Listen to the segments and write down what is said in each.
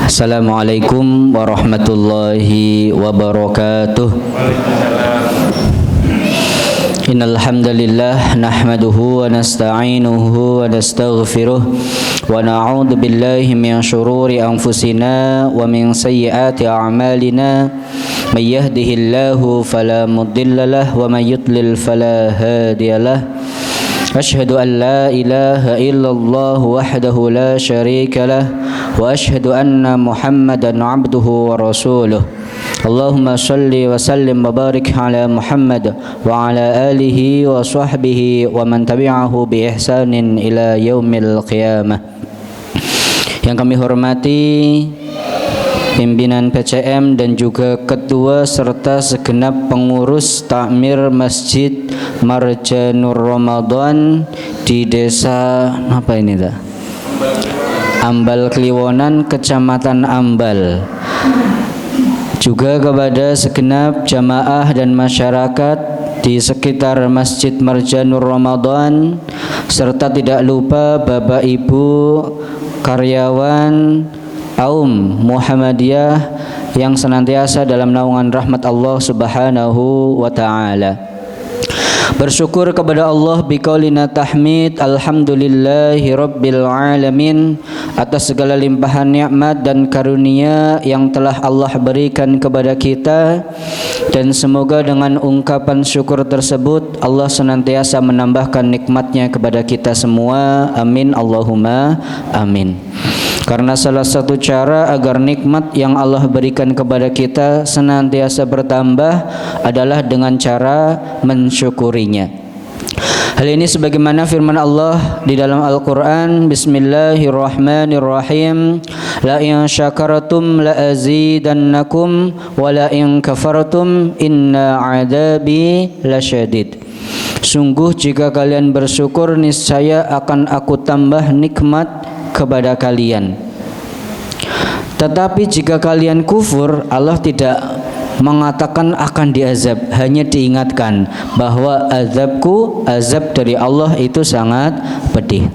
Assalamualaikum warahmatullahi wabarakatuh. Innal hamdalillah nahmaduhu wa nasta'inuhu wa nastaghfiruh wa na'udzu billahi min shururi anfusina wa min sayyiati a'malina may yahdihillahu fala mudilla lahu wa may yudlil fala hadiyalah. Asyhadu an la ilaha illallah wahdahu la syarika lah wa asyhadu anna Muhammadan abduhu wa rasuluh. Allahumma salli wa sallim wa barik ala Muhammad wa ala alihi wa sahbihi wa man tabi'ahu bi ihsanin ila yaumil qiyamah. Yang kami hormati pimpinan PCM dan juga ketua serta segenap pengurus takmir Masjid Marjanur Ramadan di desa apa ini dah? Ambal Kliwonan, Kecamatan Ambal. Juga kepada segenap jamaah dan masyarakat di sekitar Masjid Marjanur Ramadan, serta tidak lupa Bapak Ibu karyawan Aum Muhammadiyah yang senantiasa dalam naungan rahmat Allah Subhanahu wa taala. Bersyukur kepada Allah biqaulina tahmid alhamdulillahi rabbil alamin atas segala limpahan nikmat dan karunia yang telah Allah berikan kepada kita, dan semoga dengan ungkapan syukur tersebut Allah senantiasa menambahkan nikmatnya kepada kita semua. Amin Allahumma amin. Karena salah satu cara agar nikmat yang Allah berikan kepada kita senantiasa bertambah adalah dengan cara mensyukurinya. Hal ini sebagaimana firman Allah di dalam Al-Quran, Bismillahirrahmanirrahim, La in syakaratum la azidannakum wa la in kafartum inna adabi lasyadid. Sungguh jika kalian bersyukur, niscaya akan aku tambah nikmat kepada kalian. Tetapi jika kalian kufur, Allah tidak mengatakan akan diazab, hanya diingatkan bahwa azab dari Allah itu sangat pedih.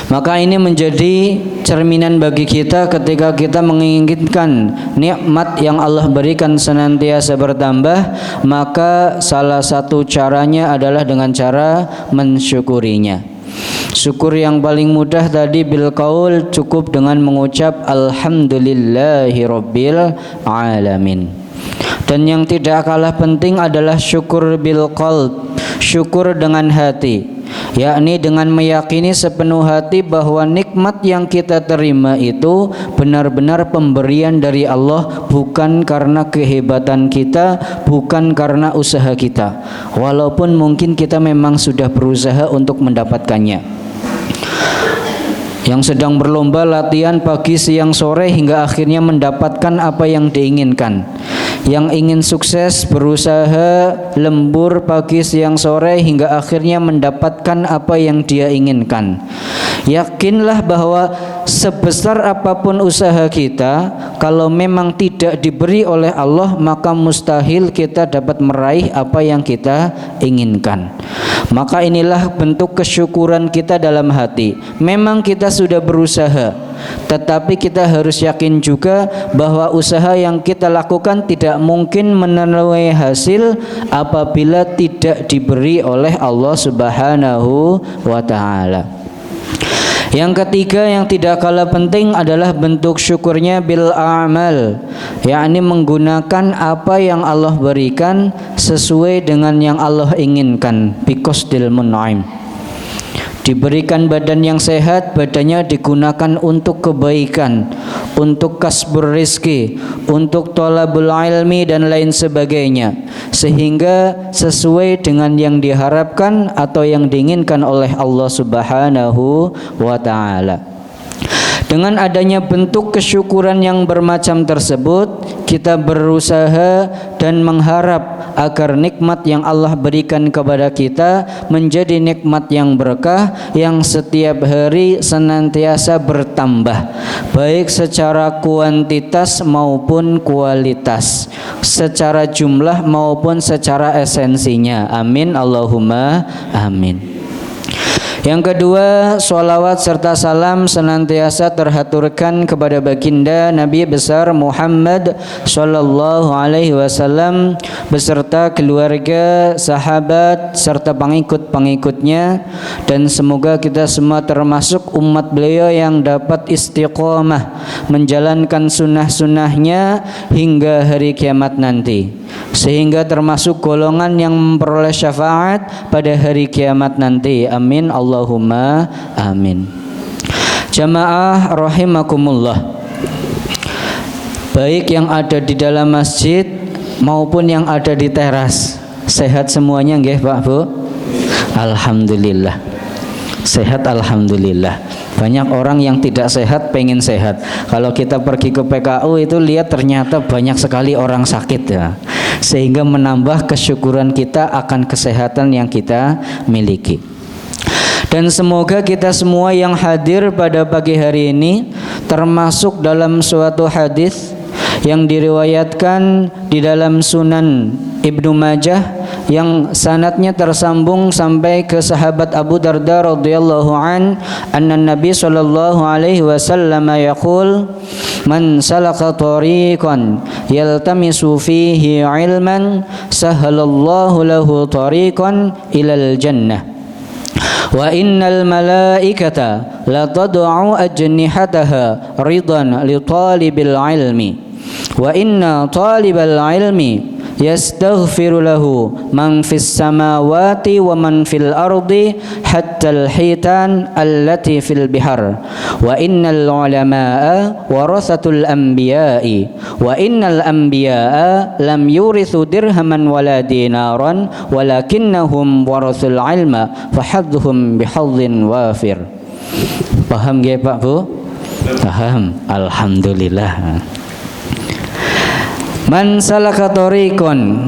Maka ini menjadi cerminan bagi kita ketika kita menginginkan nikmat yang Allah berikan senantiasa bertambah, maka salah satu caranya adalah dengan cara mensyukurinya. Syukur yang paling mudah tadi bil qaul, cukup dengan mengucap alhamdulillahi rabbil alamin. Dan yang tidak kalah penting adalah syukur bil qalb, syukur dengan hati, yakni dengan meyakini sepenuh hati bahwa nikmat yang kita terima itu benar-benar pemberian dari Allah, bukan karena kehebatan kita, bukan karena usaha kita, walaupun mungkin kita memang sudah berusaha untuk mendapatkannya. Yang sedang berlomba latihan pagi siang sore hingga akhirnya mendapatkan apa yang diinginkan. Yang ingin sukses berusaha lembur pagi siang sore hingga akhirnya mendapatkan apa yang dia inginkan. Yakinlah bahwa sebesar apapun usaha kita, kalau memang tidak diberi oleh Allah, maka mustahil kita dapat meraih apa yang kita inginkan. Maka inilah bentuk kesyukuran kita dalam hati. Memang kita sudah berusaha, tetapi kita harus yakin juga bahwa usaha yang kita lakukan tidak mungkin menuai hasil apabila tidak diberi oleh Allah Subhanahu wa ta'ala. Yang ketiga yang tidak kalah penting adalah bentuk syukurnya bil a'mal, yakni menggunakan apa yang Allah berikan sesuai dengan yang Allah inginkan. Biqasdil mun'im. Diberikan badan yang sehat, badannya digunakan untuk kebaikan, untuk kasbur rizki, untuk thalabul ilmi dan lain sebagainya, sehingga sesuai dengan yang diharapkan atau yang diinginkan oleh Allah Subhanahu wa ta'ala. Dengan adanya bentuk kesyukuran yang bermacam tersebut, kita berusaha dan mengharap agar nikmat yang Allah berikan kepada kita menjadi nikmat yang berkah, yang setiap hari senantiasa bertambah, baik secara kuantitas maupun kualitas, secara jumlah maupun secara esensinya. Amin Allahumma amin. Yang kedua, sholawat serta salam senantiasa terhaturkan kepada baginda Nabi besar Muhammad sallallahu alaihi wasallam beserta keluarga, sahabat serta pengikut-pengikutnya, dan semoga kita semua termasuk umat beliau yang dapat istiqomah menjalankan sunnah-sunnahnya hingga hari kiamat nanti, sehingga termasuk golongan yang memperoleh syafaat pada hari kiamat nanti. Amin Allahumma amin. Jamaah rahimakumullah, baik yang ada di dalam masjid maupun yang ada di teras, sehat semuanya nggih Pak Bu? Alhamdulillah sehat, alhamdulillah. Banyak orang yang tidak sehat pengen sehat. Kalau kita pergi ke PKU itu lihat ternyata banyak sekali orang sakit ya, sehingga menambah kesyukuran kita akan kesehatan yang kita miliki. Dan semoga kita semua yang hadir pada pagi hari ini termasuk dalam suatu hadis yang diriwayatkan di dalam Sunan Ibnu Majah yang sanadnya tersambung sampai ke sahabat Abu Darda radhiyallahu anna Nabi sallallahu alaihi wasallam yaqul man salaka tariqan yaltamisu fihi ilman sahalallahu lahu tariqan ilal jannah wa innal malaikata la tad'u ajnihataha ridan li talibil ilmi wa inna talibal ilmi yastaghfiru lahu man fis samawati wa man fil ardi hatta al hitan allati fil bihar wa innal ulama'a warathatul anbiya'i wa innal anbiya'a lam yurithu dirhaman wala dinaran walakinnahum warathul ilma fahadduhum bihadhin wafir. Paham nggih Pak Bu? Paham, alhamdulillah. Man salaka tariqon,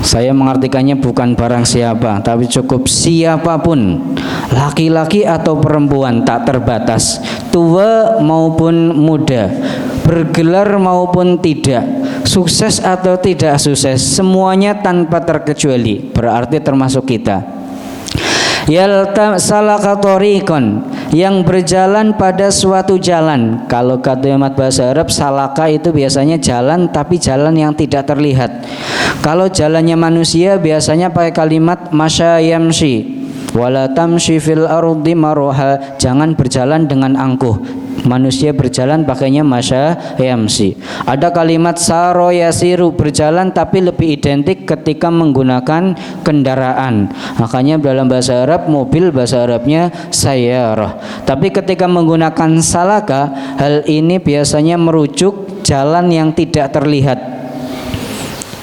saya mengartikannya bukan barang siapa, tapi cukup siapapun, laki-laki atau perempuan, tak terbatas, tua maupun muda, bergelar maupun tidak, sukses atau tidak sukses, semuanya tanpa terkecuali, berarti termasuk kita. Salaka tariqon, yang berjalan pada suatu jalan. Kalau kalimat bahasa Arab salaka itu biasanya jalan, tapi jalan yang tidak terlihat. Kalau jalannya manusia biasanya pakai kalimat masya yamshi wala tamshi fil ardi maroha, jangan berjalan dengan angkuh. Manusia berjalan pakainya masya yamsi. Ada kalimat saro yasiru, berjalan tapi lebih identik ketika menggunakan kendaraan. Makanya dalam bahasa Arab mobil bahasa Arabnya sayyarah. Tapi ketika menggunakan salaka, hal ini biasanya merujuk jalan yang tidak terlihat.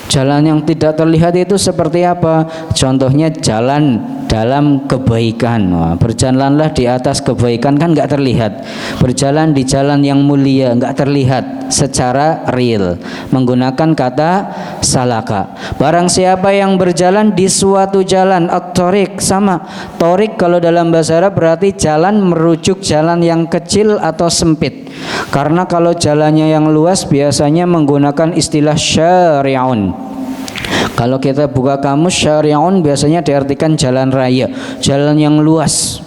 Jalan yang tidak terlihat itu seperti apa? Contohnya jalan dalam kebaikan. Wah, berjalanlah di atas kebaikan, kan nggak terlihat. Berjalan di jalan yang mulia, nggak terlihat secara real, menggunakan kata salaka. Barang siapa yang berjalan di suatu jalan, at-tariq, sama. Tariq kalau dalam bahasa Arab berarti jalan, merujuk jalan yang kecil atau sempit. Karena kalau jalannya yang luas biasanya menggunakan istilah syari'un. Kalau kita buka kamus, syari'un biasanya diartikan jalan raya, jalan yang luas.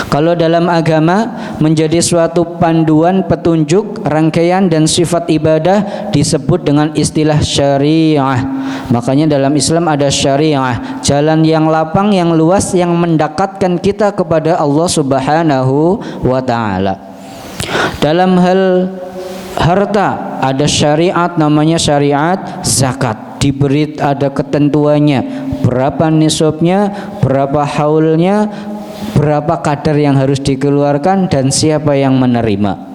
Kalau dalam agama menjadi suatu panduan, petunjuk, rangkaian dan sifat ibadah disebut dengan istilah syariah. Makanya dalam Islam ada syariah, jalan yang lapang, yang luas, yang mendekatkan kita kepada Allah Subhanahu wa ta'ala. Dalam hal harta ada syariat namanya syariat zakat. Diberi ada ketentuannya, berapa nisabnya, berapa haulnya, berapa kadar yang harus dikeluarkan dan siapa yang menerima.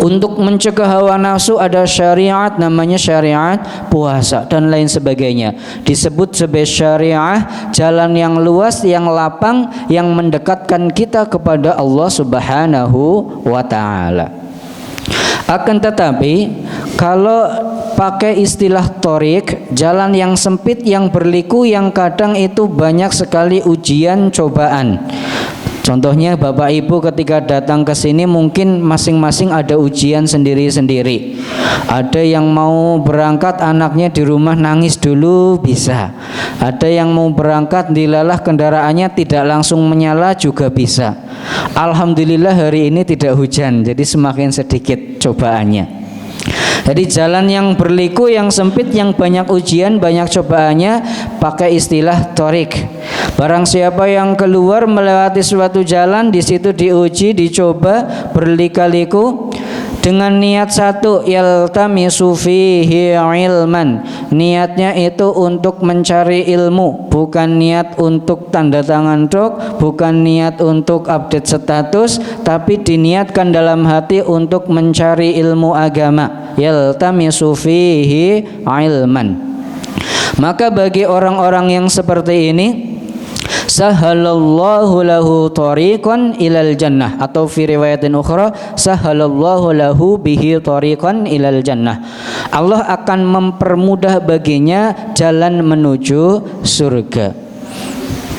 Untuk mencegah hawa nafsu ada syariat namanya syariat puasa dan lain sebagainya. Disebut sebagai syariah, jalan yang luas, yang lapang, yang mendekatkan kita kepada Allah Subhanahu wa ta'ala. Akan tetapi kalau pakai istilah torik, jalan yang sempit, yang berliku, yang kadang itu banyak sekali ujian, cobaan. Contohnya Bapak Ibu ketika datang ke sini mungkin masing-masing ada ujian sendiri-sendiri. Ada yang mau berangkat anaknya di rumah nangis dulu bisa. Ada yang mau berangkat dilalah kendaraannya tidak langsung menyala juga bisa. Alhamdulillah hari ini tidak hujan, jadi semakin sedikit cobaannya. Jadi jalan yang berliku, yang sempit, yang banyak ujian, banyak cobaannya, pakai istilah torik. Barang siapa yang keluar melewati suatu jalan, di situ diuji, dicoba berlika-liku dengan niat satu, yaltamisu fihi ilman. Niatnya itu untuk mencari ilmu, bukan niat untuk tanda tangan dok, bukan niat untuk update status, tapi diniatkan dalam hati untuk mencari ilmu agama. Yaltamisu fihi ilman. Maka bagi orang-orang yang seperti ini, sahalallahu lahu tariqan ilal jannah, atau fi riwayatin ukhra sahalallahu lahu bihi tariqan ilal jannah. Allah akan mempermudah baginya jalan menuju surga.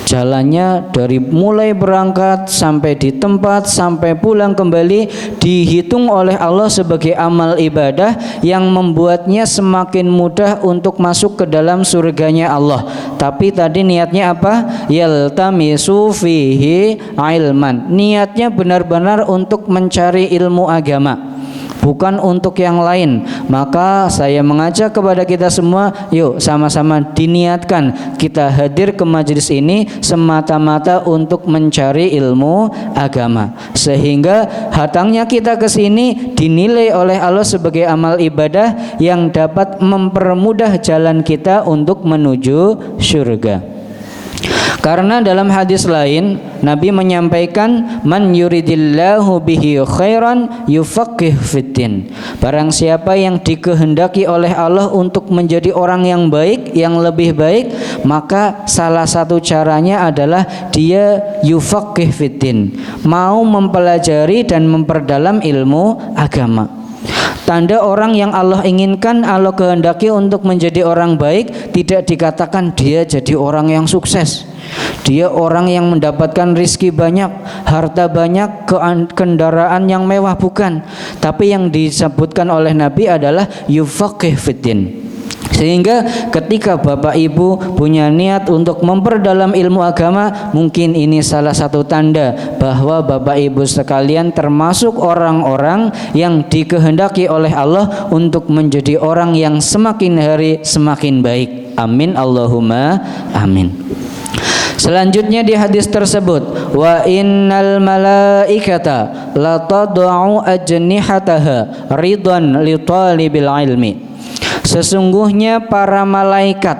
Jalannya dari mulai berangkat sampai di tempat sampai pulang kembali dihitung oleh Allah sebagai amal ibadah yang membuatnya semakin mudah untuk masuk ke dalam surganya Allah. Tapi tadi niatnya apa? Yaltamisu fihi ilman. Niatnya benar-benar untuk mencari ilmu agama, bukan untuk yang lain. Maka saya mengajak kepada kita semua, yuk sama-sama diniatkan kita hadir ke majelis ini semata-mata untuk mencari ilmu agama, sehingga datangnya kita ke sini dinilai oleh Allah sebagai amal ibadah yang dapat mempermudah jalan kita untuk menuju surga. Karena dalam hadis lain Nabi menyampaikan, man yuridillahu bihi khairan yufaqih fiddin. Barang siapa yang dikehendaki oleh Allah untuk menjadi orang yang baik, yang lebih baik, maka salah satu caranya adalah dia yufaqih fiddin, mau mempelajari dan memperdalam ilmu agama. Tanda orang yang Allah inginkan, Allah kehendaki untuk menjadi orang baik, tidak dikatakan dia jadi orang yang sukses, dia orang yang mendapatkan rizki banyak, harta banyak, kendaraan yang mewah, bukan. Tapi yang disebutkan oleh Nabi adalah yufaqih fiddin. Sehingga ketika Bapak Ibu punya niat untuk memperdalam ilmu agama, mungkin ini salah satu tanda bahwa Bapak Ibu sekalian termasuk orang-orang yang dikehendaki oleh Allah untuk menjadi orang yang semakin hari semakin baik. Amin Allahumma amin. Selanjutnya di hadis tersebut, wa innal malaikata la tad'u ajnihataha ridwan li talibil ilmi. Sesungguhnya para malaikat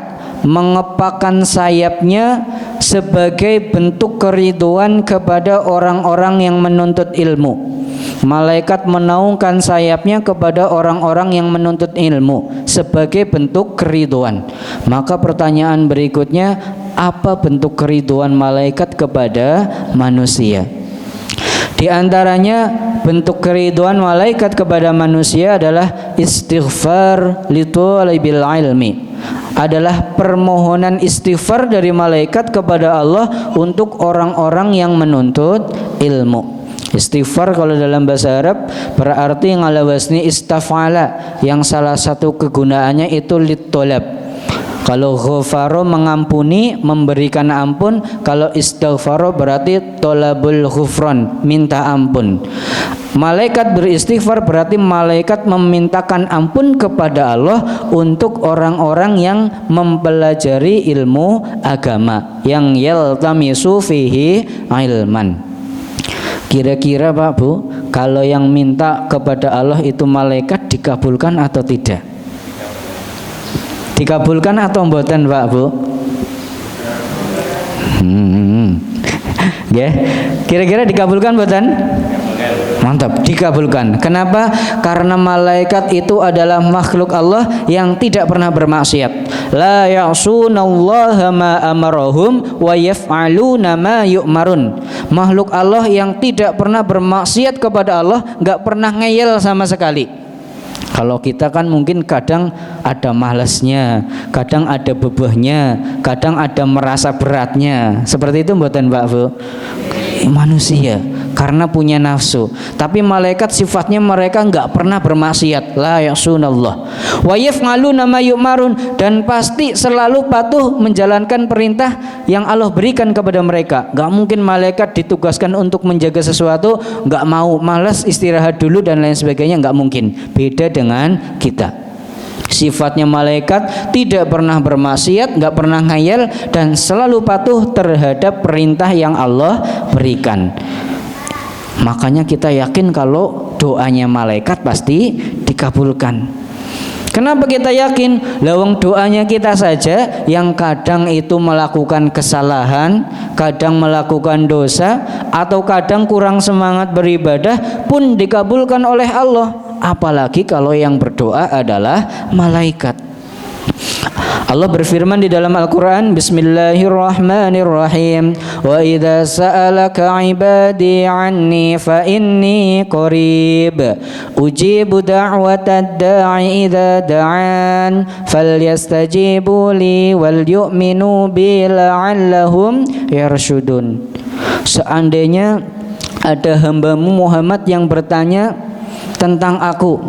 mengepakkan sayapnya sebagai bentuk keriduan kepada orang-orang yang menuntut ilmu. Malaikat menaungkan sayapnya kepada orang-orang yang menuntut ilmu sebagai bentuk keriduan. Maka pertanyaan berikutnya, apa bentuk keriduan malaikat kepada manusia? Di antaranya bentuk keriduan malaikat kepada manusia adalah istighfar li talibil ilmi, adalah permohonan istighfar dari malaikat kepada Allah untuk orang-orang yang menuntut ilmu. Istighfar kalau dalam bahasa Arab berarti ala wazni istafala, yang salah satu kegunaannya itu litolab. Kalau ghafaro mengampuni, memberikan ampun. Kalau istighfaro berarti tolabul ghufran, minta ampun. Malaikat beristighfar berarti malaikat memintakan ampun kepada Allah untuk orang-orang yang mempelajari ilmu agama, yang yaltamisu fihi ilman. Kira-kira Pak Bu, kalau yang minta kepada Allah itu malaikat, dikabulkan atau tidak? Dikabulkan atau mboten Pak Bu? Ya, kira-kira dikabulkan mboten? Mantap, dikabulkan. Kenapa? Karena malaikat itu adalah makhluk Allah yang tidak pernah bermaksiat. La ya'sunallaha ma amarahum wa yaf'aluna ma yu'marun. Makhluk Allah yang tidak pernah bermaksiat kepada Allah, enggak pernah ngeyel sama sekali. Kalau kita kan mungkin kadang ada malasnya, kadang ada bebehnya, kadang ada merasa beratnya. Seperti itu mboten Mbak Bu? manusia karena punya nafsu. Tapi malaikat sifatnya mereka nggak pernah bermaksiat, la ya'sunallah wa yaf'aluna ma yu'marun, dan pasti selalu patuh menjalankan perintah yang Allah berikan kepada mereka. Nggak mungkin malaikat ditugaskan untuk menjaga sesuatu nggak mau, malas istirahat dulu dan lain sebagainya, nggak mungkin. Beda dengan kita. Sifatnya malaikat tidak pernah bermaksiat, nggak pernah ngayal, dan selalu patuh terhadap perintah yang Allah berikan. Makanya kita yakin kalau doanya malaikat pasti dikabulkan. Kenapa kita yakin? Lawang doanya kita saja yang kadang itu melakukan kesalahan, kadang melakukan dosa, atau kadang kurang semangat beribadah pun dikabulkan oleh Allah. Apalagi kalau yang berdoa adalah malaikat. Allah berfirman di dalam Al-Quran, Bismillahirrahmanirrahim, wa idza sa'alaka ibadi anni fa inni qarib ujibu da'watad da'i idza da'an falyastajibu li wal yu'minu bi la'allahum yarshudun. Seandainya ada hambamu Muhammad yang bertanya tentang aku,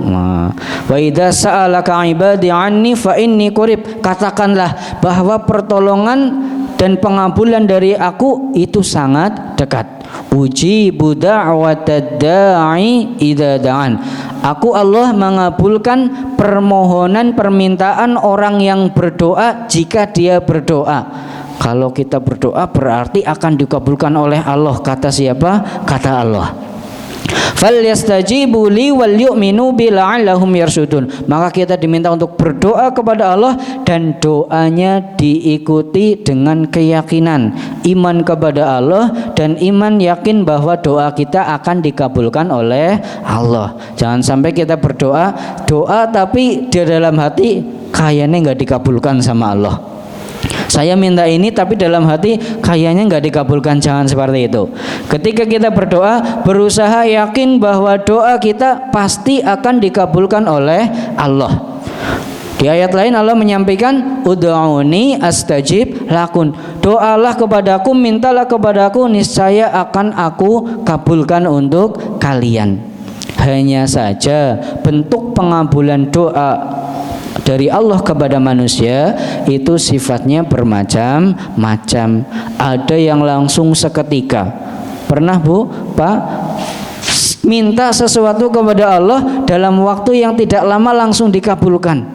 wa idza sa'alaka ibadi anni fa inni qarib, katakanlah bahwa pertolongan dan pengabulan dari aku itu sangat dekat. Ujibu da'watad da'i idza da'an, aku Allah mengabulkan permohonan permintaan orang yang berdoa jika dia berdoa. Kalau kita berdoa berarti akan dikabulkan oleh Allah. Kata siapa? Kata Allah. Falyastajibu li wal yu'minu bi la'allahum yarshudun. Maka kita diminta untuk berdoa kepada Allah dan doanya diikuti dengan keyakinan, iman kepada Allah dan iman yakin bahwa doa kita akan dikabulkan oleh Allah. Jangan sampai kita berdoa tapi di dalam hati kayaknya nggak dikabulkan sama Allah. Saya minta ini tapi dalam hati kayaknya nggak dikabulkan. Jangan seperti itu. Ketika kita berdoa, berusaha yakin bahwa doa kita pasti akan dikabulkan oleh Allah. Di ayat lain Allah menyampaikan, ud'uni astajib lakun, doalah kepadaku, mintalah kepadaku, niscaya akan aku kabulkan untuk kalian. Hanya saja bentuk pengabulan doa dari Allah kepada manusia itu sifatnya bermacam-macam. Ada yang langsung seketika. Pernah Bu, Pak, minta sesuatu kepada Allah dalam waktu yang tidak lama langsung dikabulkan.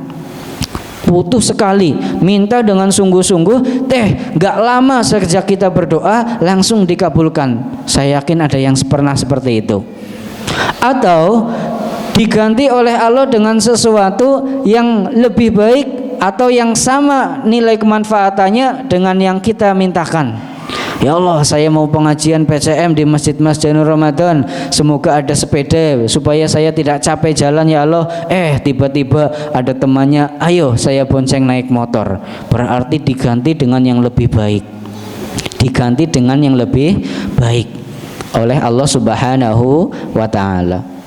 Butuh sekali, minta dengan sungguh-sungguh, gak lama sejak kita berdoa langsung dikabulkan. Saya yakin ada yang pernah seperti itu. Atau diganti oleh Allah dengan sesuatu yang lebih baik atau yang sama nilai kemanfaatannya dengan yang kita mintakan. Ya Allah, saya mau pengajian PCM di Masjid Mas Janur Ramadan, semoga ada sepeda supaya saya tidak capek jalan ya Allah. Tiba-tiba ada temannya, ayo saya bonceng naik motor. Berarti diganti dengan yang lebih baik, diganti dengan yang lebih baik oleh Allah Subhanahu wa ta'ala.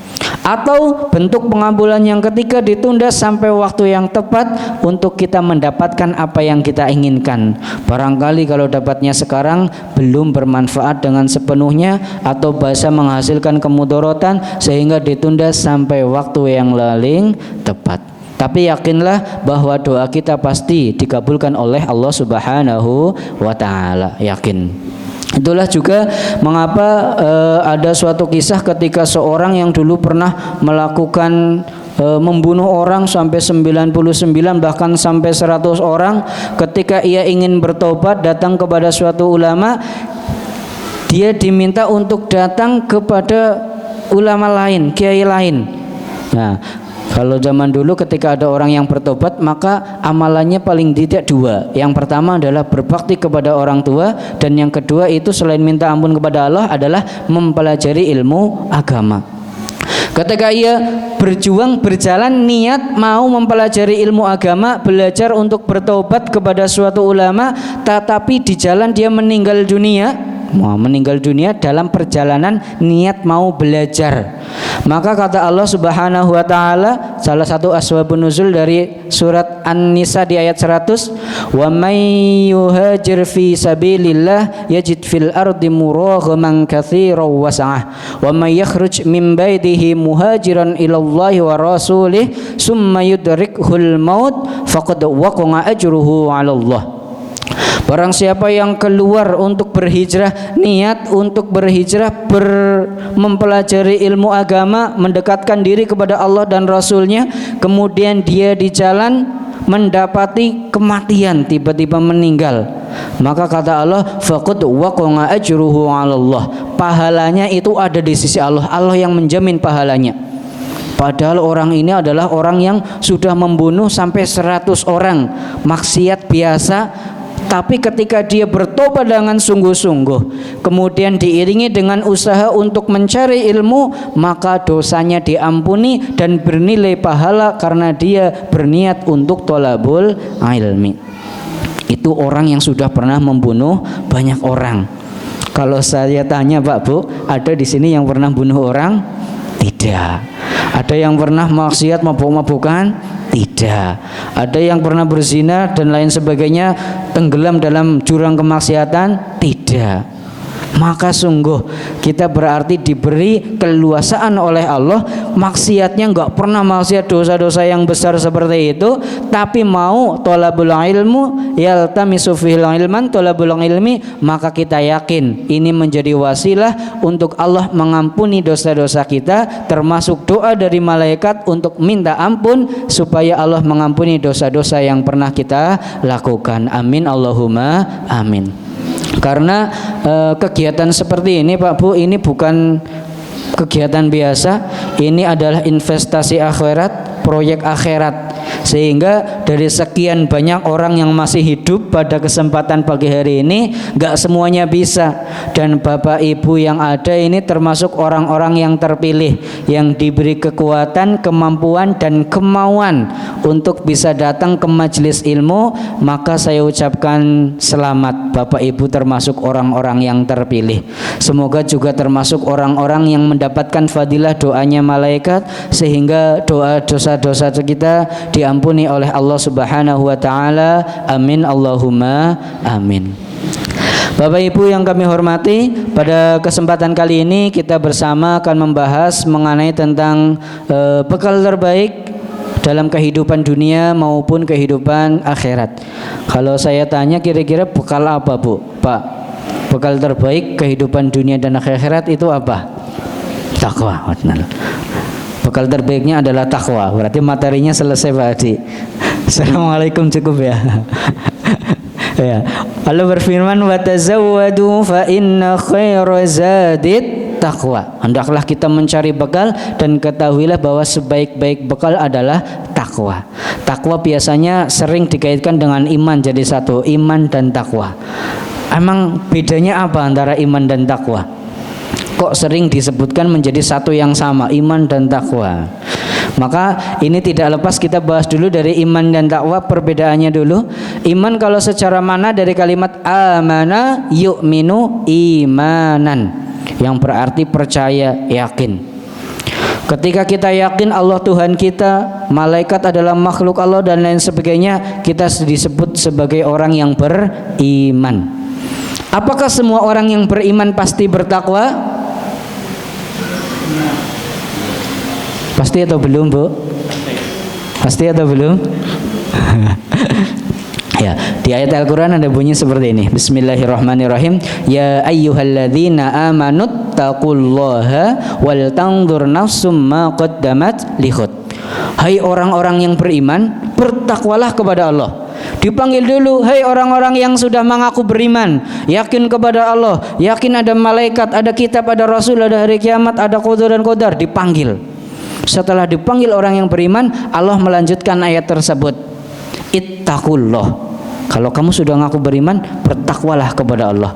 Atau bentuk pengabulan yang ketiga, ditunda sampai waktu yang tepat untuk kita mendapatkan apa yang kita inginkan. Barangkali kalau dapatnya sekarang belum bermanfaat dengan sepenuhnya atau bahasa menghasilkan kemudorotan, sehingga ditunda sampai waktu yang paling tepat. Tapi yakinlah bahwa doa kita pasti dikabulkan oleh Allah Subhanahu wa ta'ala. Yakin. Itulah juga mengapa ada suatu kisah ketika seorang yang dulu pernah melakukan membunuh orang sampai 99 bahkan sampai 100 orang. Ketika ia ingin bertobat datang kepada suatu ulama, dia diminta untuk datang kepada ulama lain, kiai lain. Nah, kalau zaman dulu ketika ada orang yang bertobat, maka amalannya paling tidak dua. Yang pertama adalah berbakti kepada orang tua, dan yang kedua itu selain minta ampun kepada Allah adalah mempelajari ilmu agama. Ketika ia berjalan niat mau mempelajari ilmu agama, belajar untuk bertobat kepada suatu ulama, tetapi di jalan dia meninggal dunia, meninggal dunia dalam perjalanan niat mau belajar. Maka kata Allah Subhanahu wa taala, salah satu asbabun nuzul dari surat An-Nisa di ayat 100, wa may yuhajir fi sabilillah yajid fil ardi muraghaman katsiran wa sa'ah wa may yakhruj min baitihi muhajiran ila Allah wa rasulih summa yudrikhul maut faqad waqa'a ajruhu 'ala Allah. Barang siapa yang keluar untuk berhijrah, niat untuk berhijrah, mempelajari ilmu agama, mendekatkan diri kepada Allah dan Rasulnya, kemudian dia di jalan mendapati kematian, tiba-tiba meninggal, maka kata Allah, faqad waqa'a ajruhu 'ala Allah, pahalanya itu ada di sisi Allah, Allah yang menjamin pahalanya. Padahal orang ini adalah orang yang sudah membunuh sampai 100 orang, maksiat biasa. Tapi ketika dia bertobat dengan sungguh-sungguh, kemudian diiringi dengan usaha untuk mencari ilmu, maka dosanya diampuni dan bernilai pahala karena dia berniat untuk thalabul ilmi. Itu orang yang sudah pernah membunuh banyak orang. Kalau saya tanya Pak Bu, ada di sini yang pernah bunuh orang? Tidak. Ada yang pernah maksiat mabuk-mabukan? Tidak. Ada yang pernah berzina dan lain sebagainya, tenggelam dalam jurang kemaksiatan? Tidak. Maka sungguh kita berarti diberi keluasaan oleh Allah, maksiatnya enggak pernah maksiat dosa-dosa yang besar seperti itu, tapi mau thalabul ilmu yaltamisu fil ilman thalabul ilmi, maka kita yakin ini menjadi wasilah untuk Allah mengampuni dosa-dosa kita, termasuk doa dari malaikat untuk minta ampun supaya Allah mengampuni dosa-dosa yang pernah kita lakukan. Amin Allahumma amin. Karena kegiatan seperti ini Pak Bu, ini bukan kegiatan biasa, ini adalah investasi akhirat, proyek akhirat. Sehingga dari sekian banyak orang yang masih hidup pada kesempatan pagi hari ini, gak semuanya bisa. Dan Bapak Ibu yang ada ini termasuk orang-orang yang terpilih, yang diberi kekuatan, kemampuan dan kemauan untuk bisa datang ke majelis ilmu. Maka saya ucapkan selamat, Bapak Ibu termasuk orang-orang yang terpilih. Semoga juga termasuk orang-orang yang mendapatkan fadilah doanya malaikat, sehingga doa dosa-dosa kita diampuni oleh Allah Subhanahu wa taala. Amin Allahumma amin. Bapak Ibu yang kami hormati, pada kesempatan kali ini kita bersama akan membahas mengenai tentang bekal terbaik dalam kehidupan dunia maupun kehidupan akhirat. Kalau saya tanya kira-kira bekal apa Bu? Pak, bekal terbaik kehidupan dunia dan akhirat itu apa? Takwa. Bekal terbaiknya adalah takwa. Berarti materinya selesai Pak Adi. Assalamualaikum, cukup ya. Ya. Allah berfirman, wa tazawwadu fa inna khaira zadit taqwa. Hendaklah kita mencari bekal dan ketahuilah bahwa sebaik-baik bekal adalah takwa. Takwa biasanya sering dikaitkan dengan iman jadi satu, iman dan takwa. Emang bedanya apa antara iman dan takwa? Kok sering disebutkan menjadi satu yang sama, iman dan takwa? Maka ini tidak lepas kita bahas dulu dari iman dan takwa, perbedaannya dulu. Iman kalau secara makna dari kalimat amana yu'minu imanan, yang berarti percaya, yakin. Ketika kita yakin Allah Tuhan kita, malaikat adalah makhluk Allah dan lain sebagainya, kita disebut sebagai orang yang beriman. Apakah semua orang yang beriman pasti bertakwa? Pasti atau belum Bu? Pasti atau belum? Ya, di ayat Al-Quran ada bunyi seperti ini. Bismillahirrahmanirrahim. Ya ayyuhalladzina amanut taqullaha wal tanzur nafsum ma qaddamat lighad. Hai orang-orang yang beriman, bertakwalah kepada Allah. Dipanggil dulu, hai orang-orang yang sudah mengaku beriman, yakin kepada Allah, yakin ada malaikat, ada kitab, ada rasul, ada hari kiamat, ada qadar dan qadar. Dipanggil. Setelah dipanggil orang yang beriman, Allah melanjutkan ayat tersebut. Ittaqullah. Kalau kamu sudah ngaku beriman, bertakwalah kepada Allah.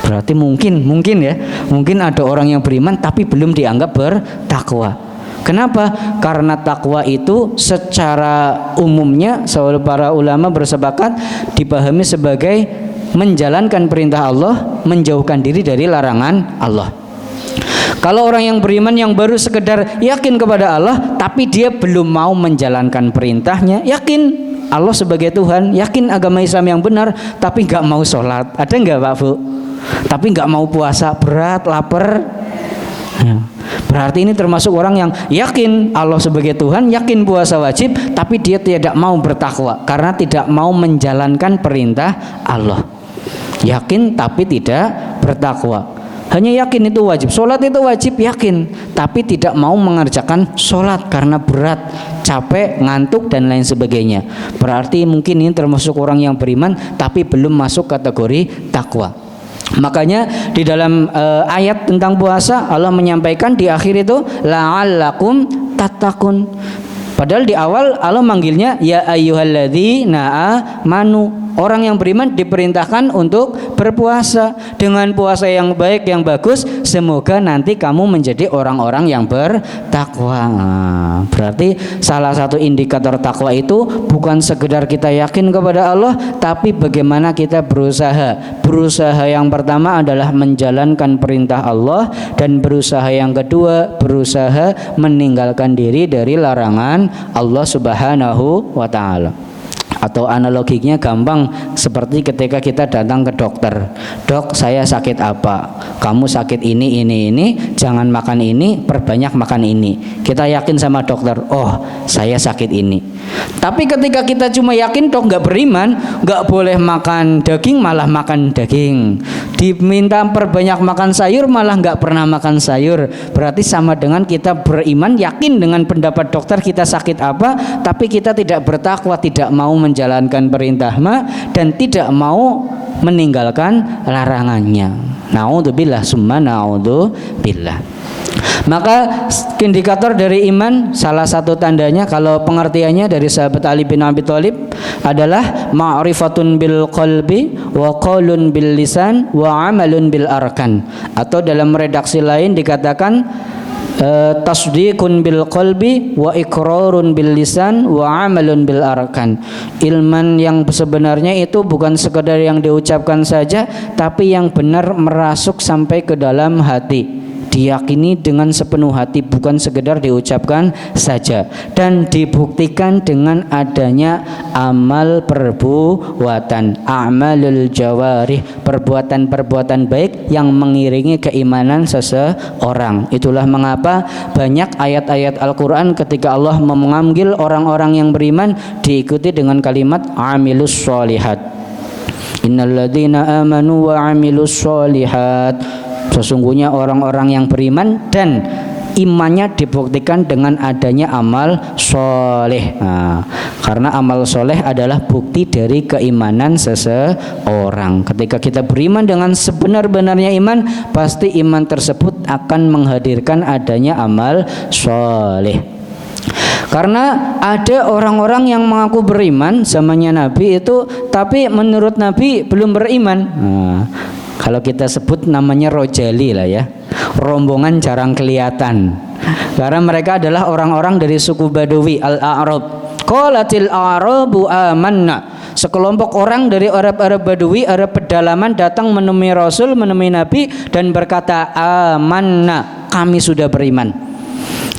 Berarti mungkin ya, mungkin ada orang yang beriman tapi belum dianggap bertakwa. Kenapa? Karena takwa itu secara umumnya para ulama bersepakat dipahami sebagai menjalankan perintah Allah, menjauhkan diri dari larangan Allah. Kalau orang yang beriman yang baru sekedar yakin kepada Allah, tapi dia belum mau menjalankan perintahnya, yakin Allah sebagai Tuhan, yakin agama Islam yang benar, tapi nggak mau sholat, ada nggak Pak Bu? Tapi nggak mau puasa, berat, lapar. Berarti ini termasuk orang yang yakin Allah sebagai Tuhan, yakin puasa wajib, tapi dia tidak mau bertakwa karena tidak mau menjalankan perintah Allah. Yakin tapi tidak bertakwa. Hanya yakin itu wajib, sholat itu wajib, yakin, tapi tidak mau mengerjakan sholat karena berat, capek, ngantuk dan lain sebagainya. Berarti mungkin ini termasuk orang yang beriman tapi belum masuk kategori takwa. Makanya di dalam ayat tentang puasa Allah menyampaikan di akhir itu la'allakum tattaqun. Padahal di awal Allah manggilnya ya ayyuhalladzina amanu. Orang yang beriman diperintahkan untuk berpuasa dengan puasa yang baik, yang bagus. Semoga nanti kamu menjadi orang-orang yang bertakwa. Berarti salah satu indikator takwa itu bukan sekedar kita yakin kepada Allah, tapi bagaimana kita berusaha. Berusaha yang pertama adalah menjalankan perintah Allah, dan berusaha yang kedua berusaha meninggalkan diri dari larangan Allah Subhanahu wa ta'ala. Atau analoginya gampang seperti ketika kita datang ke dokter. Dok, saya sakit apa? Kamu sakit ini, jangan makan ini, perbanyak makan ini. Kita yakin sama dokter, oh saya sakit ini. Tapi ketika kita cuma yakin, dok nggak beriman, nggak boleh makan daging malah makan daging. Diminta perbanyak makan sayur malah nggak pernah makan sayur. Berarti sama dengan kita beriman, yakin dengan pendapat dokter kita sakit apa, tapi kita tidak bertakwa, tidak mau menjalankan perintah dan tidak mau meninggalkan larangannya. Naudzubillah summa naudzubillah. Maka indikator dari iman, salah satu tandanya kalau pengertiannya dari sahabat Ali bin Abi Thalib adalah ma'rifatun bil qalbi wa qaulun bil lisan wa amalun bil arkan. Atau dalam redaksi lain dikatakan tasdiqun bil qalbi wa iqrarun bil lisan wa amalun bil arkan. Ilman yang sebenarnya itu bukan sekedar yang diucapkan saja, tapi yang benar merasuk sampai ke dalam hati, diyakini dengan sepenuh hati, bukan sekedar diucapkan saja, dan dibuktikan dengan adanya amal perbuatan, amalul jawarih, perbuatan-perbuatan baik yang mengiringi keimanan seseorang. Itulah mengapa banyak ayat-ayat Al-Quran ketika Allah memanggil orang-orang yang beriman diikuti dengan kalimat amilus sholihat. Innalladzina amanu wa amilus sholihat. Sesungguhnya orang-orang yang beriman dan imannya dibuktikan dengan adanya amal soleh. Karena amal soleh adalah bukti dari keimanan seseorang. Ketika kita beriman dengan sebenar-benarnya iman, pasti iman tersebut akan menghadirkan adanya amal soleh. Karena ada orang-orang yang mengaku beriman zamannya Nabi itu, tapi menurut Nabi belum beriman. Kalau kita sebut namanya rojali lah ya, rombongan jarang kelihatan. Karena mereka adalah orang-orang dari suku Badawi, Al-A'rab. Qalatil a'rabu amanna. Sekelompok orang dari Arab Badawi, Arab pedalaman datang menemui Rasul, menemui Nabi dan berkata, amanna, kami sudah beriman.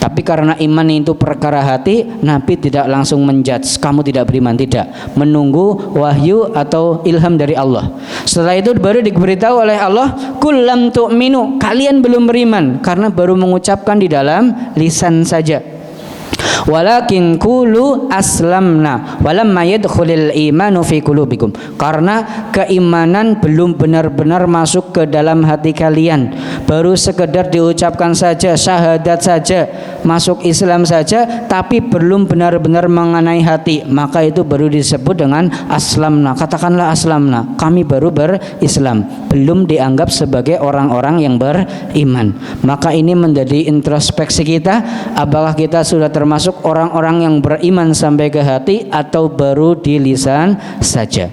Tapi karena iman itu perkara hati, Nabi tidak langsung menjudge kamu tidak beriman, tidak, menunggu wahyu atau ilham dari Allah. Setelah itu baru diberitahu oleh Allah, kul lam tu'minu, kalian belum beriman karena baru mengucapkan di dalam lisan saja. Walakin qulu aslamna walamma yadkhulul imanu fi qulubikum. Karena keimanan belum benar-benar masuk ke dalam hati kalian, baru sekedar diucapkan saja, syahadat saja, masuk Islam saja, tapi belum benar-benar mengenai hati, maka itu baru disebut dengan aslamna. Katakanlah aslamna, kami baru berislam, belum dianggap sebagai orang-orang yang beriman. Maka ini menjadi introspeksi kita, apakah kita sudah termasuk orang-orang yang beriman sampai ke hati atau baru di lisan saja.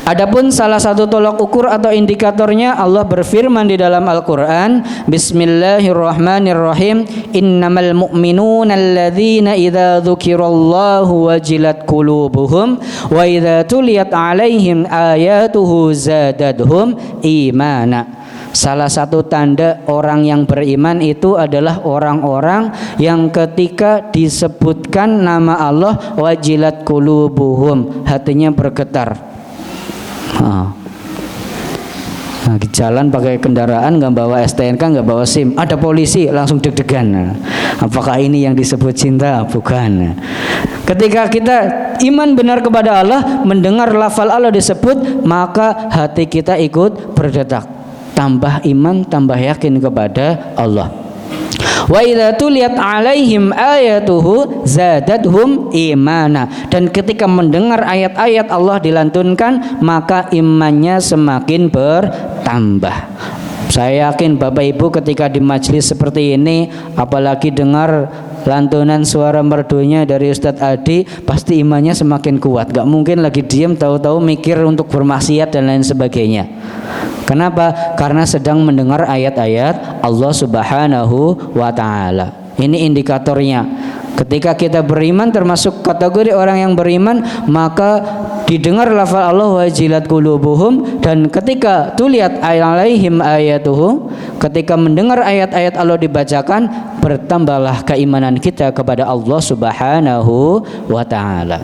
Adapun salah satu tolak ukur atau indikatornya Allah berfirman di dalam Al-Qur'an, Bismillahirrahmanirrahim, innamal mu'minuna alladzina idza dzukirallahu wajilat qulubuhum wa idza tuliyat 'alaihim ayatuhu zadadhum imana. Salah satu tanda orang yang beriman itu adalah orang-orang yang ketika disebutkan nama Allah wajilat qulubuhum, hatinya bergetar. Jalan pakai kendaraan nggak bawa STNK, nggak bawa SIM, ada polisi langsung deg-degan. Apakah ini yang disebut cinta? Bukan. Ketika kita iman benar kepada Allah, mendengar lafal Allah disebut, maka hati kita ikut berdetak. Tambah iman, tambah yakin kepada Allah. Wa idza tuliyat 'alaihim ayatuhu zadadhum imana. Dan ketika mendengar ayat-ayat Allah dilantunkan, maka imannya semakin bertambah. Saya yakin Bapak Ibu ketika di majelis seperti ini, apalagi dengar lantunan suara merdunya dari Ustadz Adi, pasti imannya semakin kuat. Gak mungkin lagi diam tahu-tahu mikir untuk bermaksiat dan lain sebagainya. Kenapa? Karena sedang mendengar ayat-ayat Allah Subhanahu wa ta'ala. Ini indikatornya. Ketika kita beriman, termasuk kategori orang yang beriman, maka didengar lafal Allah wajilat qulubuhum, dan ketika tuliyat alaihim ayatuhu, ketika mendengar ayat-ayat Allah dibacakan, bertambahlah keimanan kita kepada Allah Subhanahu wa ta'ala.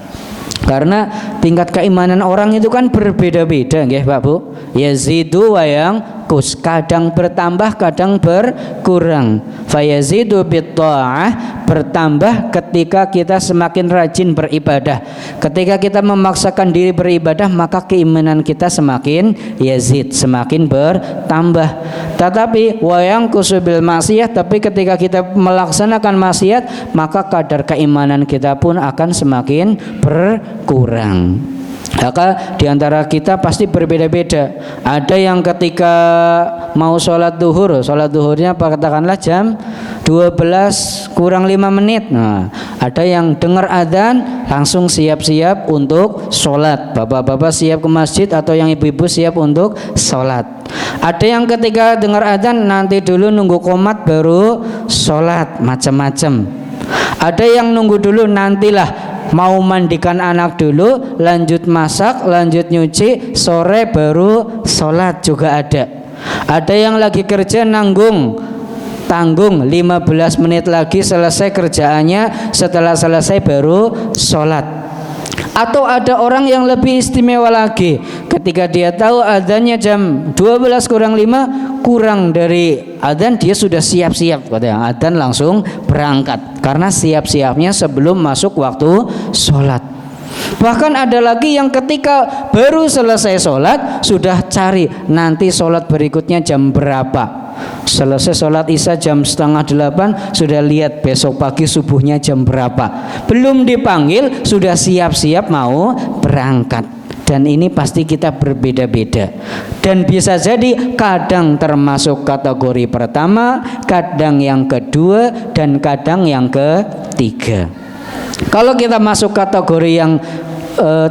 Karena tingkat keimanan orang itu kan berbeda-beda, nggih Pak Bu. Yazidu wa yanqus, kadang bertambah, kadang berkurang. Fayazidu bitta'ah, bertambah ketika kita semakin rajin beribadah. Ketika kita memaksakan diri beribadah, maka keimanan kita semakin yazid, semakin bertambah. Tetapi wa yanqusu bil maksiyah, tapi ketika kita melaksanakan maksiat, maka kadar keimanan kita pun akan semakin berkurang. Maka diantara kita pasti berbeda-beda. Ada yang ketika mau sholat duhurnya katakanlah jam 12 kurang 5 menit. Nah, ada yang dengar adzan langsung siap-siap untuk sholat. Bapak-bapak siap ke masjid atau yang ibu-ibu siap untuk sholat. Ada yang ketika dengar adzan nanti dulu nunggu qomat baru sholat, macam-macam. Ada yang nunggu dulu, nantilah mau mandikan anak dulu, lanjut masak, lanjut nyuci, sore baru sholat juga ada. Ada yang lagi kerja tanggung 15 menit lagi selesai kerjaannya, setelah selesai baru sholat. Atau ada orang yang lebih istimewa lagi, ketika dia tahu adzannya jam 12 kurang 5, kurang dari adzan dia sudah siap-siap, katanya adzan langsung berangkat, karena siap-siapnya sebelum masuk waktu sholat. Bahkan ada lagi yang ketika baru selesai sholat sudah cari nanti sholat berikutnya jam berapa. Selesai sholat isya jam 7:30, sudah lihat besok pagi subuhnya jam berapa. Belum dipanggil sudah siap-siap mau berangkat. Dan ini pasti kita berbeda-beda. Dan bisa jadi kadang termasuk kategori pertama, kadang yang kedua, dan kadang yang ketiga. Kalau kita masuk kategori yang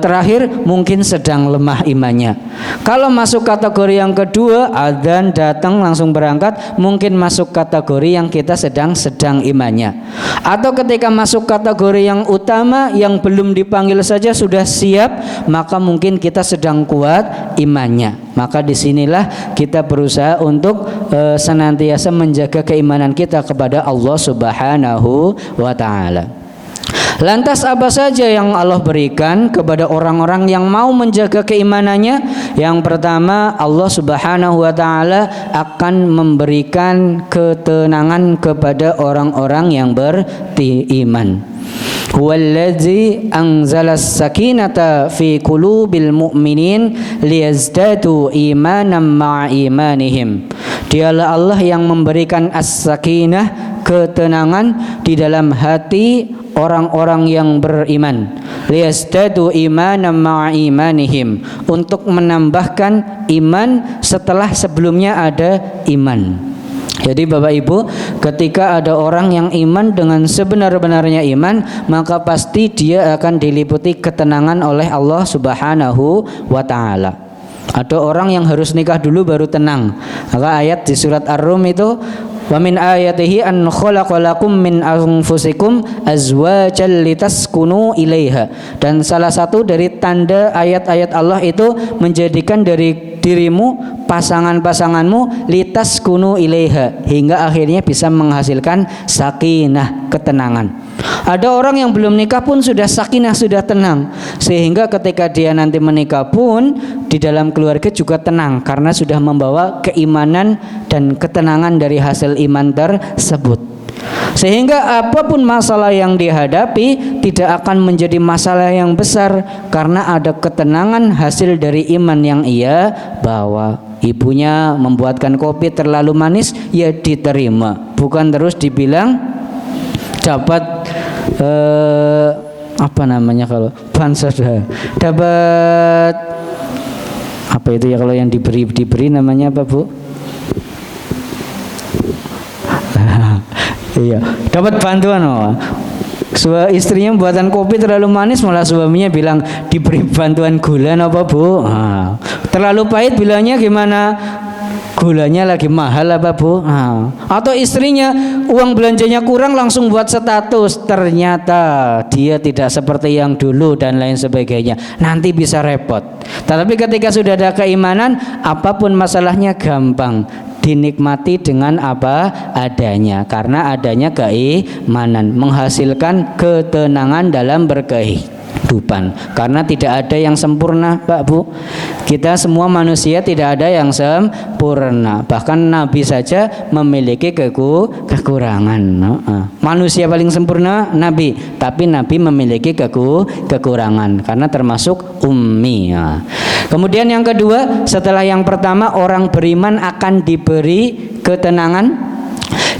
terakhir, mungkin sedang lemah imannya. Kalau masuk kategori yang kedua, adzan datang langsung berangkat, mungkin masuk kategori yang kita sedang imannya. Atau ketika masuk kategori yang utama, yang belum dipanggil saja sudah siap, maka mungkin kita sedang kuat imannya. Maka disinilah kita berusaha untuk senantiasa menjaga keimanan kita kepada Allah Subhanahu wa ta'ala. Lantas apa saja yang Allah berikan kepada orang-orang yang mau menjaga keimanannya? Yang pertama, Allah Subhanahu wa ta'ala akan memberikan ketenangan kepada orang-orang yang beriman. Huwallazi anzalas sakinata fi qulubil mu'minin liyazdadu imanan ma'a imanihim. Dialah Allah yang memberikan as-sakinah, ketenangan di dalam hati orang-orang yang beriman, liyazdadu imanan ma'a imanihim, untuk menambahkan iman setelah sebelumnya ada iman. Jadi Bapak Ibu, ketika ada orang yang iman dengan sebenar-benarnya iman, maka pasti dia akan diliputi ketenangan oleh Allah Subhanahu wa taala. Ada orang yang harus nikah dulu baru tenang. Maka ayat di surat Ar-Rum itu, wa min ayatihi an khalaqalakum min anfusikum azwajan litaskunu ilaiha. Dan salah satu dari tanda ayat-ayat Allah itu menjadikan dari dirimu pasangan-pasanganmu litaskunu ilaiha, hingga akhirnya bisa menghasilkan sakinah, ketenangan. Ada orang yang belum nikah pun sudah sakinah, sudah tenang, sehingga ketika dia nanti menikah pun di dalam keluarga juga tenang karena sudah membawa keimanan dan ketenangan dari hasil iman tersebut. Sehingga apapun masalah yang dihadapi tidak akan menjadi masalah yang besar karena ada ketenangan hasil dari iman yang ia bawa. Ibunya membuatkan kopi terlalu manis, ya diterima, bukan terus dibilang dapat apa namanya kalau bansos, dapat apa itu ya kalau yang diberi namanya apa Bu? Iya, dapat bantuan. Istrinya membuatkan kopi terlalu manis, malah suaminya bilang diberi bantuan gula apa Bu? Terlalu pahit bilangnya gimana? Gulanya lagi mahal apa Bu? Atau istrinya uang belanjanya kurang langsung buat status, ternyata dia tidak seperti yang dulu dan lain sebagainya. Nanti bisa repot. Tetapi ketika sudah ada keimanan, apapun masalahnya gampang dinikmati dengan apa adanya, karena adanya keimanan menghasilkan ketenangan dalam berkehidupan. Karena tidak ada yang sempurna Pak Bu, kita semua manusia tidak ada yang sempurna, bahkan Nabi saja memiliki kekurangan. Manusia paling sempurna Nabi, tapi Nabi memiliki kekurangan karena termasuk ummi. Kemudian yang kedua, setelah yang pertama orang beriman akan diberi ketenangan,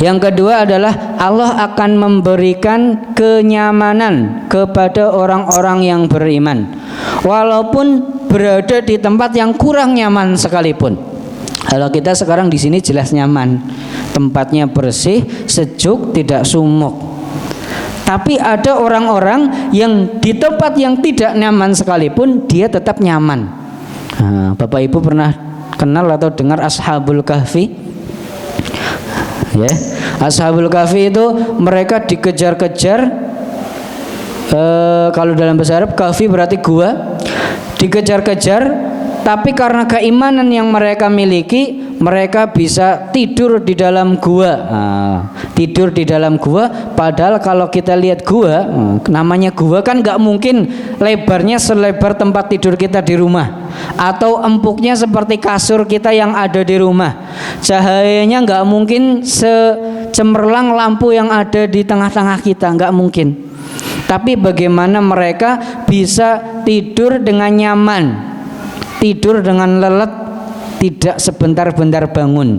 yang kedua adalah Allah akan memberikan kenyamanan kepada orang-orang yang beriman, walaupun berada di tempat yang kurang nyaman sekalipun. Kalau kita sekarang di sini jelas nyaman, tempatnya bersih, sejuk, tidak sumuk. Tapi ada orang-orang yang di tempat yang tidak nyaman sekalipun dia tetap nyaman. Bapak Ibu pernah kenal atau dengar Ashabul Kahfi? Ya, Ashabul Kahfi itu mereka dikejar-kejar. Kalau dalam bahasa Arab kahfi berarti gua. Dikejar-kejar, tapi karena keimanan yang mereka miliki, mereka bisa tidur di dalam gua. Tidur di dalam gua, padahal kalau kita lihat gua, namanya gua kan nggak mungkin lebarnya selebar tempat tidur kita di rumah, atau empuknya seperti kasur kita yang ada di rumah. Cahayanya nggak mungkin secemerlang lampu yang ada di tengah-tengah kita, nggak mungkin. Tapi bagaimana mereka bisa tidur dengan nyaman, tidur dengan lelet, tidak sebentar-bentar bangun.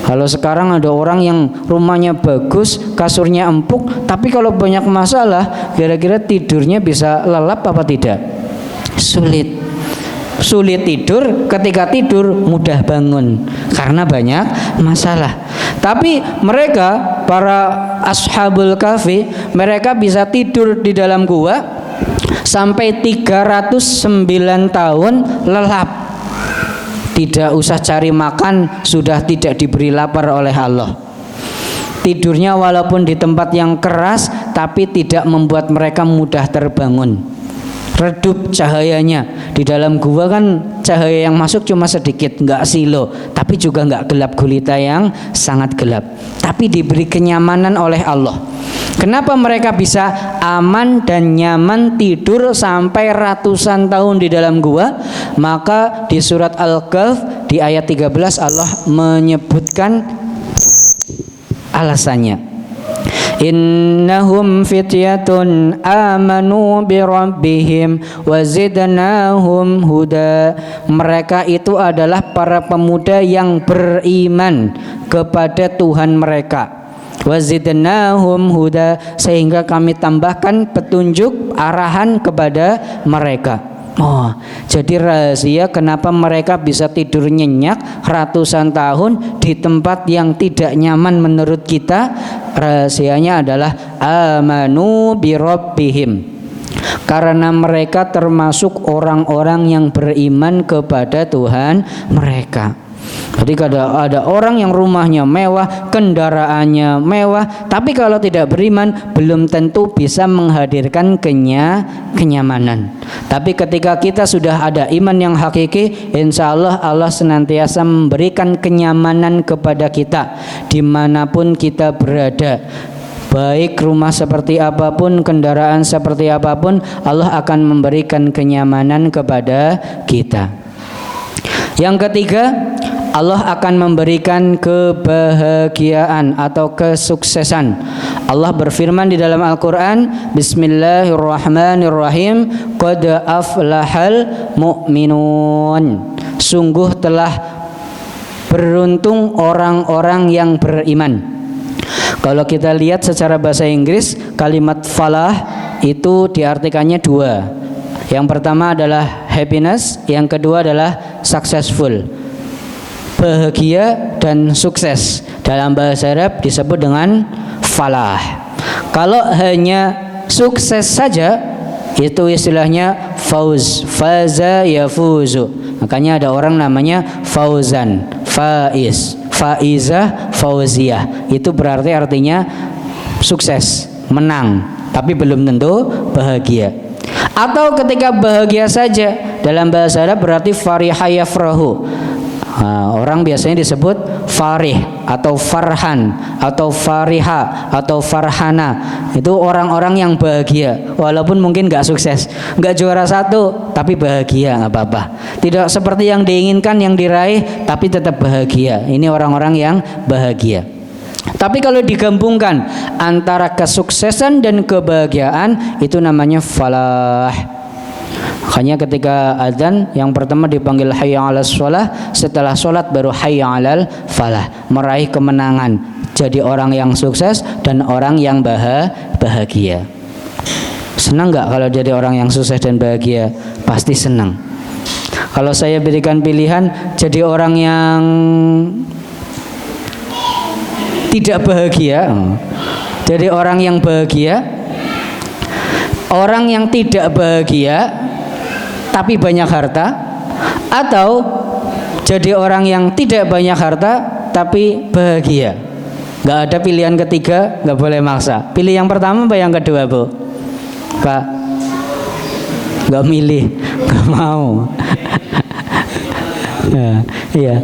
Kalau sekarang ada orang yang rumahnya bagus, kasurnya empuk, tapi kalau banyak masalah, kira-kira tidurnya bisa lelap apa tidak? Sulit tidur, ketika tidur mudah bangun karena banyak masalah. Tapi mereka, para Ashabul Kahfi, mereka bisa tidur di dalam gua sampai 309 tahun lelap. Tidak usah cari makan, sudah tidak diberi lapar oleh Allah. Tidurnya walaupun di tempat yang keras, tapi tidak membuat mereka mudah terbangun. Redup cahayanya. Di dalam gua kan cahaya yang masuk cuma sedikit, nggak silo, tapi juga nggak gelap gulita yang sangat gelap. Tapi diberi kenyamanan oleh Allah. Kenapa mereka bisa aman dan nyaman tidur sampai ratusan tahun di dalam gua? Maka di surat Al-Kahf di ayat 13 Allah menyebutkan alasannya. Innahum fityatun amanu bi rabbihim wa zidnahum huda. Mereka itu adalah para pemuda yang beriman kepada Tuhan mereka. Wa zidnahum huda, sehingga kami tambahkan petunjuk, arahan kepada mereka. Oh, jadi rahasia kenapa mereka bisa tidur nyenyak ratusan tahun di tempat yang tidak nyaman menurut kita, rahasianya adalah amanu bi rabbihim. Karena mereka termasuk orang-orang yang beriman kepada Tuhan mereka. Jadi kalau ada orang yang rumahnya mewah, kendaraannya mewah, tapi kalau tidak beriman belum tentu bisa menghadirkan kenyamanan. Tapi ketika kita sudah ada iman yang hakiki, insya Allah Allah senantiasa memberikan kenyamanan kepada kita dimanapun kita berada. Baik rumah seperti apapun, kendaraan seperti apapun, Allah akan memberikan kenyamanan kepada kita. Yang ketiga, Allah akan memberikan kebahagiaan atau kesuksesan. Allah berfirman di dalam Al-Quran, Bismillahirrahmanirrahim, Qad aflahal mu'minun. Sungguh telah beruntung orang-orang yang beriman. Kalau kita lihat secara bahasa Inggris, kalimat falah itu diartikannya dua. Yang pertama adalah happiness, yang kedua adalah successful. Bahagia dan sukses dalam bahasa Arab disebut dengan falah. Kalau hanya sukses saja itu istilahnya fauz, faza yafuzu. Makanya ada orang namanya fauzan, faiz, faizah, fauziyah. Itu berarti artinya sukses, menang, tapi belum tentu bahagia. Atau ketika bahagia saja dalam bahasa Arab berarti fariha yafrahu. Orang biasanya disebut farih atau farhan atau fariha atau farhana. Itu orang-orang yang bahagia walaupun mungkin gak sukses, gak juara satu, tapi bahagia, gak apa-apa. Tidak seperti yang diinginkan, yang diraih, tapi tetap bahagia. Ini orang-orang yang bahagia. Tapi kalau digabungkan antara kesuksesan dan kebahagiaan, itu namanya falah. Makanya ketika azan yang pertama dipanggil hayya 'alas shalah, setelah sholat baru hayya 'alal falah, meraih kemenangan, jadi orang yang sukses dan orang yang bahagia. Senang nggak kalau jadi orang yang sukses dan bahagia? Pasti senang. Kalau saya berikan pilihan jadi orang yang tidak bahagia, jadi orang yang bahagia, orang yang tidak bahagia tapi banyak harta, atau jadi orang yang tidak banyak harta tapi bahagia. Gak ada pilihan ketiga, gak boleh maksa. Pilih yang pertama apa yang kedua, Bu? Pak? Gak milih, gak mau. Iya.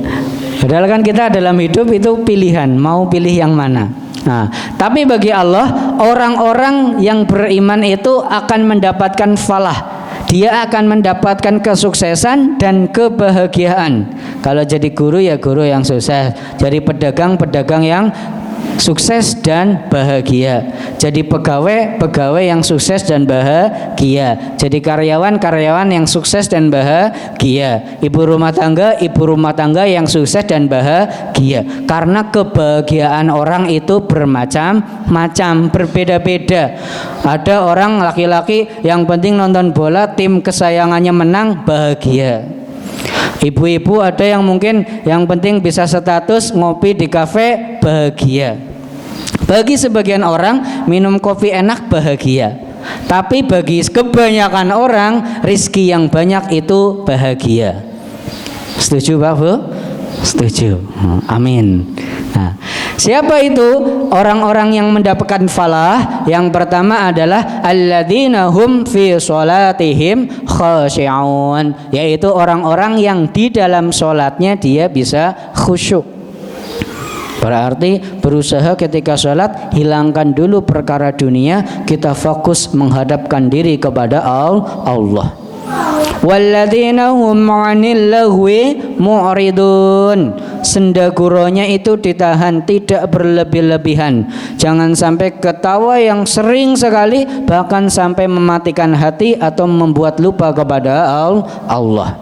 Padahal kan kita dalam hidup itu pilihan, mau pilih yang mana. Nah, tapi bagi Allah, orang-orang yang beriman itu akan mendapatkan falah. Dia akan mendapatkan kesuksesan dan kebahagiaan. Kalau jadi guru ya guru yang sukses, jadi pedagang yang sukses dan bahagia, jadi pegawai yang sukses dan bahagia, jadi karyawan yang sukses dan bahagia, ibu rumah tangga yang sukses dan bahagia. Karena kebahagiaan orang itu bermacam-macam, berbeda-beda. Ada orang laki-laki yang penting nonton bola, tim kesayangannya menang, bahagia. Ibu-ibu ada yang mungkin yang penting bisa status ngopi di kafe, bahagia. Bagi sebagian orang minum kopi enak, bahagia. Tapi bagi kebanyakan orang rizki yang banyak itu bahagia. Setuju Pak Bu? Setuju. Amin. Nah, siapa itu orang-orang yang mendapatkan falah? Yang pertama adalah alladzina hum fi sholatihim khashi'un, yaitu orang-orang yang di dalam sholatnya dia bisa khusyuk. Berarti berusaha ketika sholat hilangkan dulu perkara dunia, kita fokus menghadapkan diri kepada Allah. Walladzina hum 'anil lahwi mu'ridun, sendaguronya itu ditahan, tidak berlebih-lebihan. Jangan sampai ketawa yang sering sekali, bahkan sampai mematikan hati atau membuat lupa kepada Allah.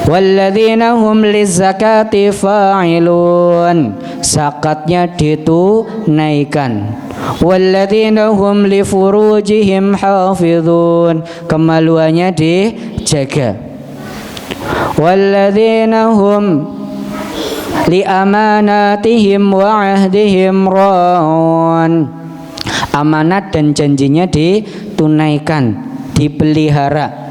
Walladzina hum lizakati fa'ilun, zakatnya ditunaikan. Walladzina hum li furujihim hafizun, kemaluannya dijaga. Walladzina hum li amanatihim wa ahdihim ra'un, amanat dan janjinya ditunaikan, dipelihara.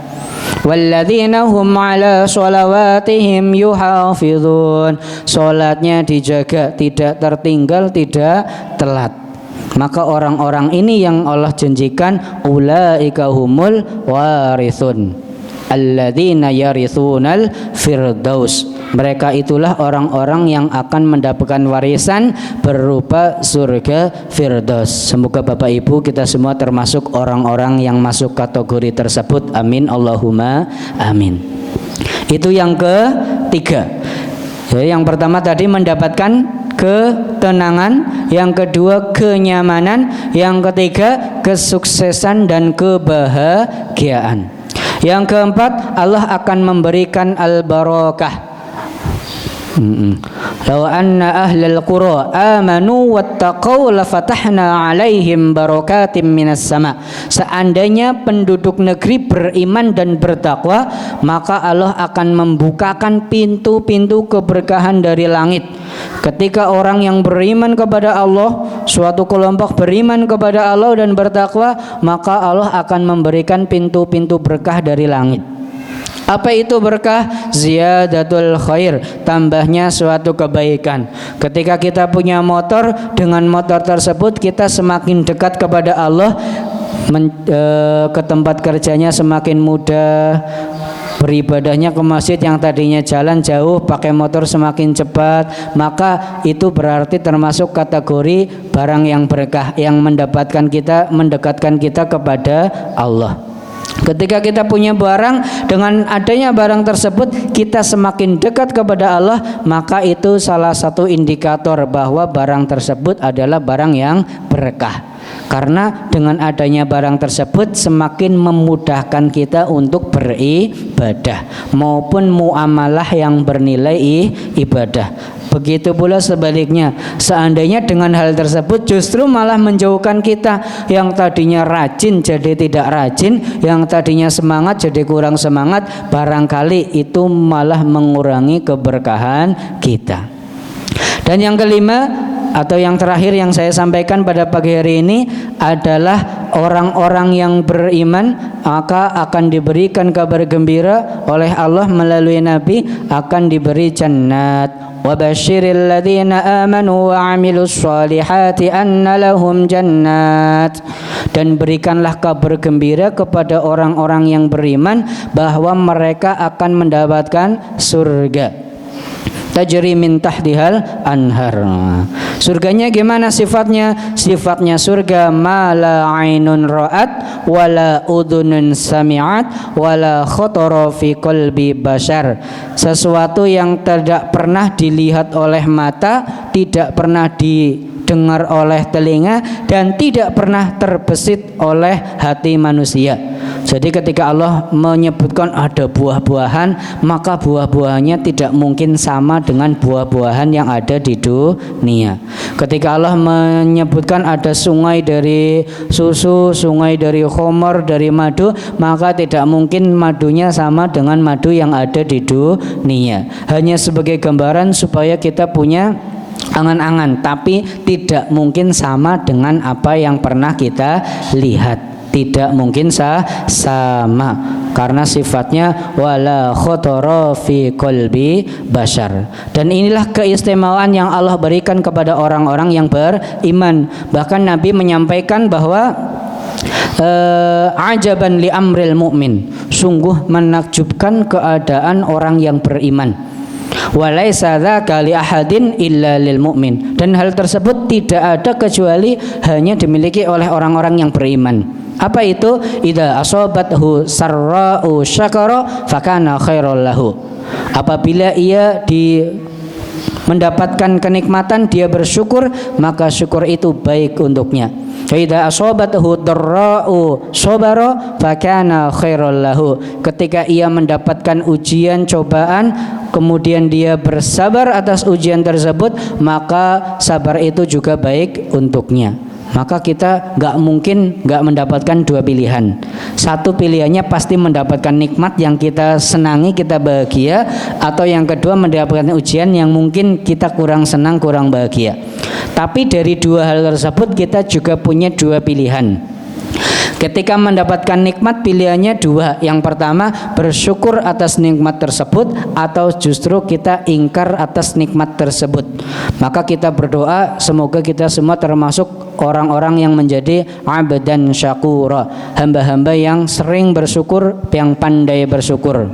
Walladzina hum ala sholawatihim yuhafizun, sholatnya dijaga, tidak tertinggal, tidak telat. Maka orang-orang ini yang Allah janjikan, ulaika humul warithun alladzina yaritsunal firdaus, mereka itulah orang-orang yang akan mendapatkan warisan berupa surga Firdaus. Semoga Bapak Ibu kita semua termasuk orang-orang yang masuk kategori tersebut. Amin Allahumma amin. Itu yang ketiga. Yang pertama tadi mendapatkan ketenangan, yang kedua kenyamanan, yang ketiga kesuksesan dan kebahagiaan. Yang keempat, Allah akan memberikan al-barakah. Law anna ahlal qura amanu wattaqau lafatahna alaihim barakatim minas sama. Seandainya penduduk negeri beriman dan bertakwa, maka Allah akan membukakan pintu-pintu keberkahan dari langit. Ketika orang yang beriman kepada Allah, suatu kelompok beriman kepada Allah dan bertakwa, maka Allah akan memberikan pintu-pintu berkah dari langit. Apa itu berkah? Ziyadatul khair, tambahnya suatu kebaikan. Ketika kita punya motor, dengan motor tersebut kita semakin dekat kepada Allah, ke tempat kerjanya semakin mudah, beribadahnya ke masjid yang tadinya jalan jauh pakai motor semakin cepat. Maka itu berarti termasuk kategori barang yang berkah, yang mendapatkan kita, mendekatkan kita kepada Allah. Ketika kita punya barang, dengan adanya barang tersebut kita semakin dekat kepada Allah, maka itu salah satu indikator bahwa barang tersebut adalah barang yang berkah. Karena dengan adanya barang tersebut semakin memudahkan kita untuk beribadah maupun muamalah yang bernilai ibadah. Begitu pula sebaliknya, seandainya dengan hal tersebut justru malah menjauhkan kita, yang tadinya rajin jadi tidak rajin, yang tadinya semangat jadi kurang semangat, barangkali itu malah mengurangi keberkahan kita. Dan yang kelima atau yang terakhir yang saya sampaikan pada pagi hari ini adalah orang-orang yang beriman maka akan diberikan kabar gembira oleh Allah melalui Nabi, akan diberi jannat. Wa basyiril ladzina amanu wa 'amilus shalihati anna lahum jannat, dan berikanlah kabar gembira kepada orang-orang yang beriman bahwa mereka akan mendapatkan surga tajri min tahtihal anhar. Surganya gimana sifatnya? Sifatnya surga mala ainun ra'at wala udhunun sami'at wala khatara fi qalbi bashar. Sesuatu yang tidak pernah dilihat oleh mata, tidak pernah didengar oleh telinga, dan tidak pernah terbesit oleh hati manusia. Jadi ketika Allah menyebutkan ada buah-buahan, maka buah-buahannya tidak mungkin sama dengan buah-buahan yang ada di dunia. Ketika Allah menyebutkan ada sungai dari susu, sungai dari khamar, dari madu, maka tidak mungkin madunya sama dengan madu yang ada di dunia. Hanya sebagai gambaran supaya kita punya angan-angan, tapi tidak mungkin sama dengan apa yang pernah kita lihat. Tidak mungkin sama karena sifatnya wala khotoro fi qalbi bashar. Dan inilah keistimewaan yang Allah berikan kepada orang-orang yang beriman. Bahkan Nabi menyampaikan bahwa ajaban li amril mu'min, sungguh menakjubkan keadaan orang yang beriman. Walaisa dzaka li ahadin illa lil mu'min, dan hal tersebut tidak ada kecuali hanya dimiliki oleh orang-orang yang beriman. Apa itu? Idza asabathu sarra'u syakara fakana khairal lahu. Apabila ia mendapatkan kenikmatan, dia bersyukur, maka syukur itu baik untuknya. Idza asabathu darra'u sabara fakana khairal lahu. Ketika ia mendapatkan ujian, cobaan, kemudian dia bersabar atas ujian tersebut, maka sabar itu juga baik untuknya. maka kita nggak mungkin nggak mendapatkan dua pilihan. Satu pilihannya pasti mendapatkan nikmat yang kita senangi, kita bahagia, atau yang kedua mendapatkan ujian yang mungkin kita kurang senang, kurang bahagia. Tapi dari dua hal tersebut kita juga punya dua pilihan. Ketika mendapatkan nikmat pilihannya dua. Yang pertama, bersyukur atas nikmat tersebut, atau justru kita ingkar atas nikmat tersebut. Maka kita berdoa semoga kita semua termasuk orang-orang yang menjadi abdan syakura, hamba-hamba yang sering bersyukur, yang pandai bersyukur.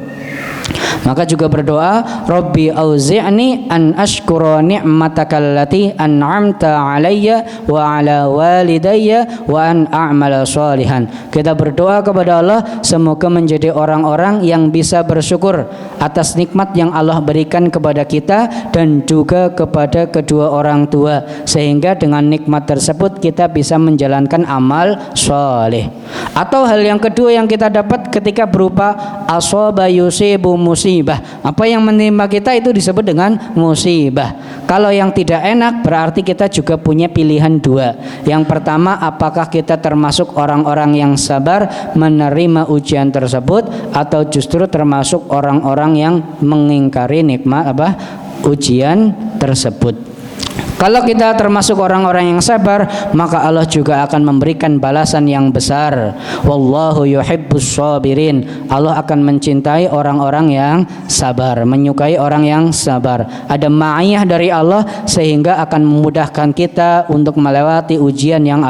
Maka juga berdoa, Rabbi auzi'ni an ashkura ni'mataka allati an'amta alayya wa ala walidayya wa an a'mala shalihan. Kita berdoa kepada Allah semoga menjadi orang-orang yang bisa bersyukur atas nikmat yang Allah berikan kepada kita dan juga kepada kedua orang tua, sehingga dengan nikmat tersebut kita bisa menjalankan amal shalih. Atau hal yang kedua yang kita dapat ketika berupa asaba yusibu musibah, apa yang menimpa kita itu disebut dengan musibah. Kalau yang tidak enak berarti kita juga punya pilihan dua. Yang pertama, apakah kita termasuk orang-orang yang sabar menerima ujian tersebut, atau justru termasuk orang-orang yang mengingkari nikmat ujian tersebut. Kalau kita termasuk orang-orang yang sabar, maka Allah juga akan memberikan balasan yang besar. Wallahu yuhibbus sabirin. Allah akan mencintai orang-orang yang sabar, menyukai orang yang sabar. Ada ma'iyah dari Allah sehingga akan memudahkan kita untuk melewati ujian yang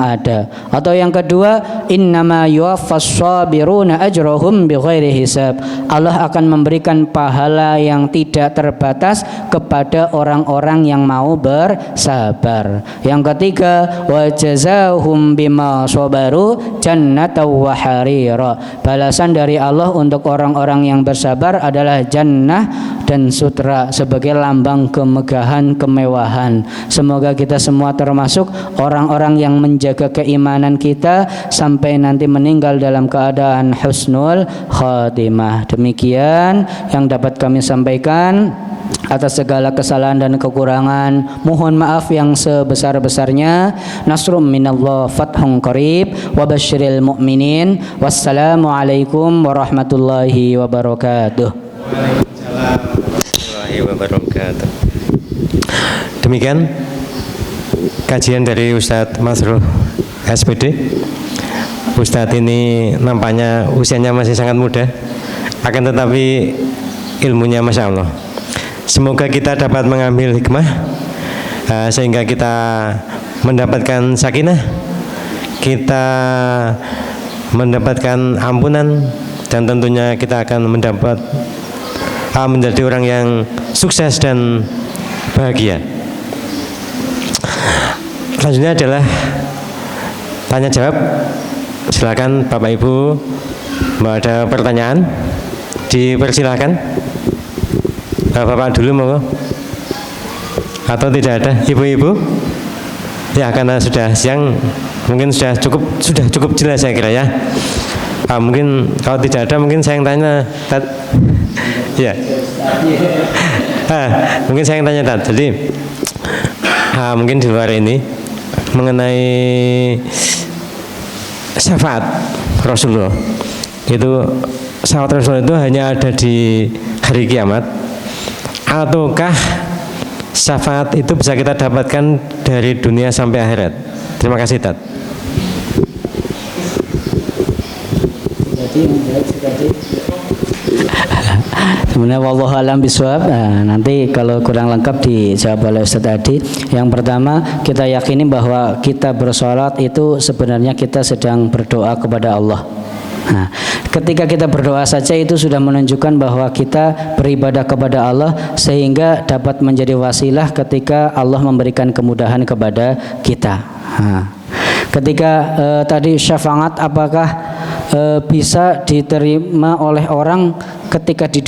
ada. Atau yang kedua, innama yuwaffas sabiruna ajrahum bighairi hisab. Allah akan memberikan pahala yang tidak terbatas kepada orang-orang yang mau bersabar. Yang ketiga, wa jazaahum bima sabaru jannatan wa harira. Balasan dari Allah untuk orang-orang yang bersabar adalah jannah dan sutra sebagai lambang kemegahan, kemewahan. Semoga kita semua termasuk orang-orang yang menjaga keimanan kita sampai nanti meninggal dalam keadaan husnul khatimah. Demikian yang dapat kami sampaikan. Atas segala kesalahan dan kekurangan mohon maaf yang sebesar-besarnya. Nasrum minallah fathun qarib wa basyiril mu'minin. Wassalamualaikum warahmatullahi wabarakatuh. Waalaikumsalam warahmatullahi wabarakatuh. Demikian kajian dari Ustadz Masruh SPD. Ustadz ini nampaknya usianya masih sangat muda, akan tetapi ilmunya Masya Allah. Semoga kita dapat mengambil hikmah sehingga kita mendapatkan sakinah, kita mendapatkan ampunan, dan tentunya kita akan menjadi orang yang sukses dan bahagia. Selanjutnya adalah tanya jawab. Silakan Bapak Ibu, ada pertanyaan dipersilakan. Bapak dulu mau, atau tidak ada? Ibu-ibu? Ya, karena sudah siang, mungkin sudah cukup jelas saya kira ya. Mungkin kalau tidak ada, mungkin saya yang tanya. Ya. Mungkin saya yang tanya Tad. Jadi mungkin di luar ini mengenai syafaat Rasulullah. Itu syafaat Rasulullah itu hanya ada di hari kiamat, ataukah syafaat itu bisa kita dapatkan dari dunia sampai akhirat? Terima kasih Tad. Sebenarnya wallahu alam bisawab. Nanti kalau kurang lengkap dijawab oleh Ustaz Adi. Yang pertama, kita yakini bahwa kita bersolat itu sebenarnya kita sedang berdoa kepada Allah. Nah, ketika kita berdoa saja itu sudah menunjukkan bahwa kita beribadah kepada Allah, sehingga dapat menjadi wasilah ketika Allah memberikan kemudahan kepada kita. Nah, ketika tadi syafaat apakah bisa diterima oleh orang ketika di